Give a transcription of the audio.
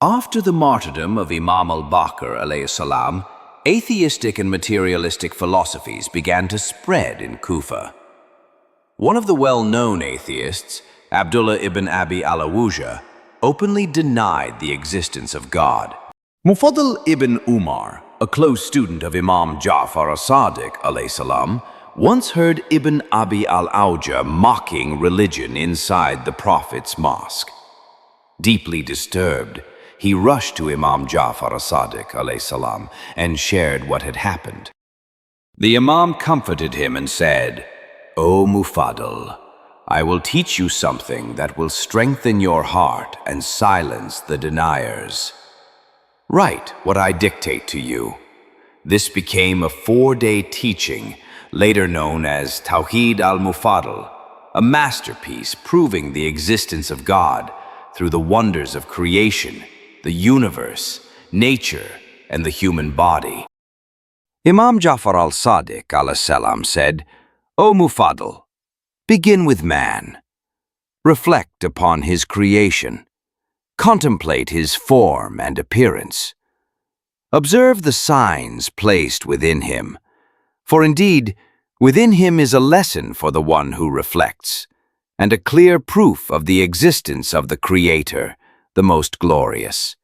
After the martyrdom of Imam al-Baqir alayhi salam, atheistic and materialistic philosophies began to spread in Kufa. One of the well-known atheists, Abdullah ibn Abi al-Awuja, openly denied the existence of God. Mufaddal ibn Umar, a close student of Imam Ja al-Sadiq alayhi salam, once heard Ibn Abi al-Awja mocking religion inside the Prophet's mosque. Deeply disturbed, he rushed to Imam Ja al-Sadiq alayhi salam and shared what had happened. The Imam comforted him and said, "O Mufaddal, I will teach you something that will strengthen your heart and silence the deniers. Write what I dictate to you." This became a 4-day teaching, later known as Tawheed al-Mufaddal, a masterpiece proving the existence of God through the wonders of creation, the universe, nature, and the human body. Imam Ja'far al-Sadiq alayhi salam said, "O Mufaddal, begin with man. Reflect upon his creation. Contemplate his form and appearance. Observe the signs placed within him, for indeed, within him is a lesson for the one who reflects, and a clear proof of the existence of the Creator, the most glorious.